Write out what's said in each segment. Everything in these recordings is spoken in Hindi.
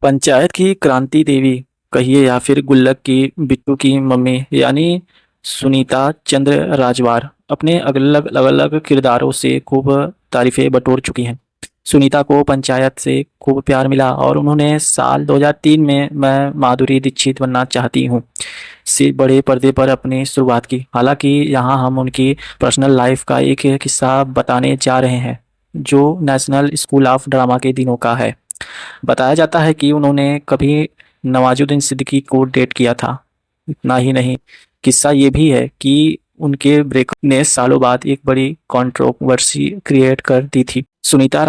पंचायत की क्रांति देवी कहिए या फिर गुल्लक की बिट्टू की मम्मी यानी सुनीता चंद्र राजवार अपने अलग अलग किरदारों से खूब तारीफें बटोर चुकी हैं। सुनीता को पंचायत से खूब प्यार मिला और उन्होंने साल 2003 में मैं माधुरी दीक्षित बनना चाहती हूँ से बड़े पर्दे पर अपनी शुरुआत की। हालांकि यहाँ हम उनकी पर्सनल लाइफ का एक किस्सा बताने जा रहे हैं जो नेशनल स्कूल ऑफ ड्रामा के दिनों का है। बताया जाता है कि उन्होंने कभी नवाजुद्दीन सिद्दीकी को डेट किया था। इतना ही नहीं, किस्सा ये भी है कि उनके ब्रेकअप ने सालों बाद एक बड़ी कंट्रोवर्सी क्रिएट कर दी थी। सुनीता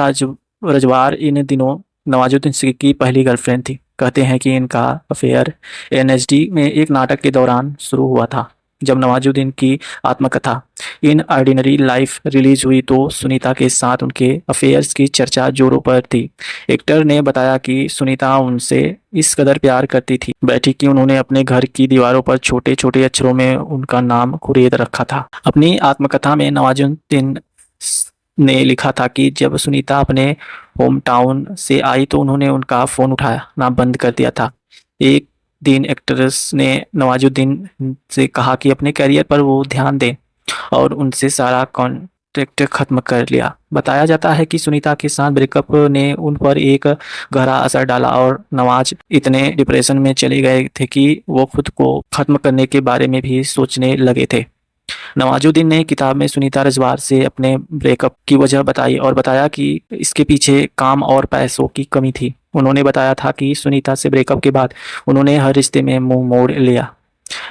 रजवार इन दिनों नवाजुद्दीन सिद्दीकी की पहली गर्लफ्रेंड थी। कहते हैं कि इनका अफेयर एनएसडी में एक नाटक के दौरान शुरू हुआ था। जब नवाजुद्दीन की आत्मकथा इन ऑर्डिनरी लाइफ रिलीज हुई तो सुनीता के साथ उनके अफेयर्स की चर्चा जोरों पर थी। एक्टर ने बताया कि सुनीता उनसे इस कदर प्यार करती थी बैठी कि उन्होंने अपने घर की दीवारों पर छोटे छोटे अक्षरों में उनका नाम खुरेद रखा था। अपनी आत्मकथा में नवाजुद्दीन ने लिखा था कि जब सुनीता अपने होम टाउन से आई तो उन्होंने उनका फ़ोन उठाना बंद कर दिया था। एक दिन एक्ट्रेस ने नवाजुद्दीन से कहा कि अपने करियर पर वो ध्यान दें और उनसे सारा कॉन्ट्रैक्ट खत्म कर लिया। बताया जाता है कि सुनीता के साथ ब्रेकअप ने उन पर एक गहरा असर डाला और नवाज इतने डिप्रेशन में चले गए थे कि वो खुद को खत्म करने के बारे में भी सोचने लगे थे। नवाजुद्दीन ने किताब में सुनीता रजवार से अपने ब्रेकअप की वजह बताई और बताया कि इसके पीछे काम और पैसों की कमी थी। उन्होंने बताया था कि सुनीता से ब्रेकअप के बाद उन्होंने हर रिश्ते में मुंह मोड़ लिया।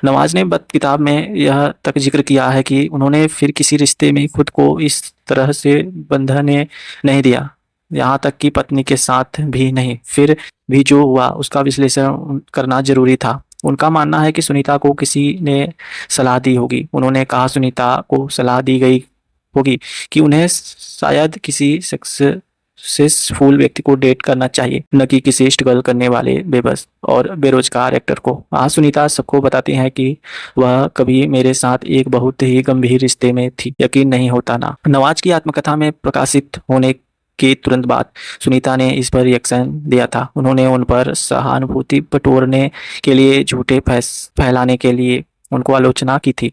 नवाज ने किताब में यह तक जिक्र किया है कि उन्होंने फिर किसी रिश्ते में खुद को इस तरह से बंधने नहीं दिया, यहाँ तक कि पत्नी के साथ भी नहीं। फिर भी जो हुआ उसका विश्लेषण करना जरूरी था। उनका मानना है कि सुनीता को किसी ने सलाह दी होगी। उन्होंने कहा सुनीता को सलाह दी गई होगी कि उन्हें शायद किसी सक्सेसफुल व्यक्ति को डेट करना चाहिए, न कि किसी स्ट्रगल करने वाले बेबस और बेरोजगार एक्टर को। सुनीता सबको बताती हैं कि वह कभी मेरे साथ एक बहुत ही गंभीर रिश्ते में थी, यकीन नहीं होता ना। नवाज की आत्मकथा में प्रकाशित होने के तुरंत बाद सुनीता ने इस पर रिएक्शन दिया था। उन्होंने उन पर सहानुभूति बटोरने के लिए झूठे फैलाने के लिए उनको आलोचना की थी।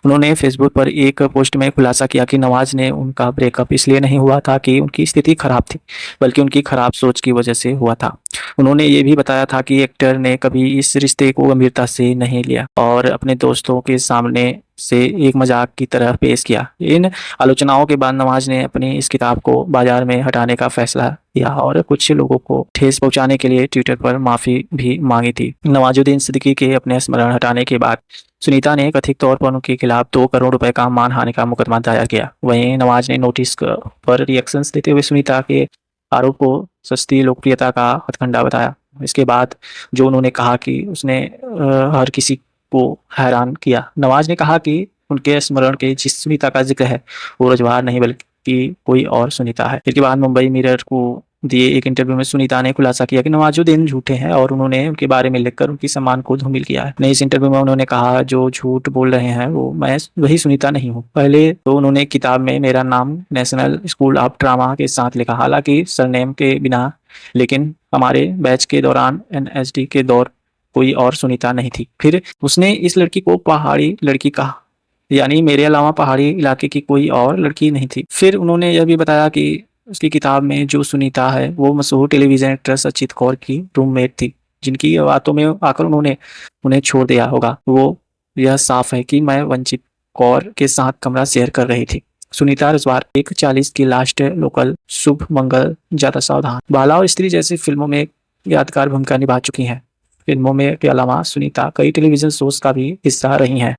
उन्होंने फेसबुक पर एक पोस्ट में खुलासा किया कि नवाज ने उनका ब्रेकअप इसलिए नहीं हुआ था कि उनकी स्थिति खराब थी, बल्कि उनकी खराब सोच की वजह से हुआ था। उन्होंने ये भी बताया था कि एक्टर ने कभी इस रिश्ते को गंभीरता से नहीं लिया और अपने दोस्तों के सामने से एक मजाक की तरह पेश किया। इन आलोचनाओं के बाद नवाज ने अपनी इस किताब को बाजार में हटाने का फैसला किया और कुछ लोगों को ठेस पहुंचाने के लिए ट्विटर पर माफी भी मांगी थी। नवाजुद्दीन सिद्दीकी के अपने स्मरण हटाने के बाद सुनीता ने कथित तौर पर उनके खिलाफ 2 करोड़ रुपए का मानहानि का मुकदमा दायर किया। वहीं नवाज ने नोटिस पर रिएक्शंस देते हुए सुनीता के आरोप को सस्ती लोकप्रियता का हथकंडा बताया। इसके बाद जो उन्होंने कहा कि उसने हर किसी को हैरान किया। नवाज ने कहा कि उनके स्मरण के जिस सुनीता का जिक्र है वो रजवार नहीं बल्कि कोई और सुनीता है। इसके बाद मुंबई मिरर को दिए एक इंटरव्यू में सुनीता ने खुलासा किया कि नवाजुद्दीन झूठे हैं और उन्होंने उनके बारे में लिखकर उनकी सम्मान को धूमिल किया है। नई इस इंटरव्यू में उन्होंने कहा जो झूठ बोल रहे हैं वो मैं वही सुनीता नहीं हूँ। पहले तो उन्होंने किताब में मेरा नाम नेशनल स्कूल ऑफ ड्रामा के साथ लिखा, हालांकि सरनेम के बिना, लेकिन हमारे बैच के दौरान एनएसडी के दौर कोई और सुनीता नहीं थी। फिर उसने इस लड़की को पहाड़ी लड़की कहा, यानी मेरे अलावा पहाड़ी इलाके की कोई और लड़की नहीं थी। फिर उन्होंने यह भी बताया कि उसकी किताब में जो सुनीता है वो मशहूर टेलीविजन एक्ट्रेस अचित कौर की रूममेट थी, जिनकी बातों में आकर उन्होंने उन्हें छोड़ दिया होगा। वो यह साफ है कि मैं वंचित कौर के साथ कमरा शेयर कर रही थी। सुनीता रजवार 1:40 की लास्ट लोकल, शुभ मंगल, ज्यादा सावधान, बाला और स्त्री जैसी फिल्मों में यादगार भूमिका निभा चुकी हैं। फिल्मों में के अलावा सुनीता कई टेलीविजन शोज का भी हिस्सा रही हैं।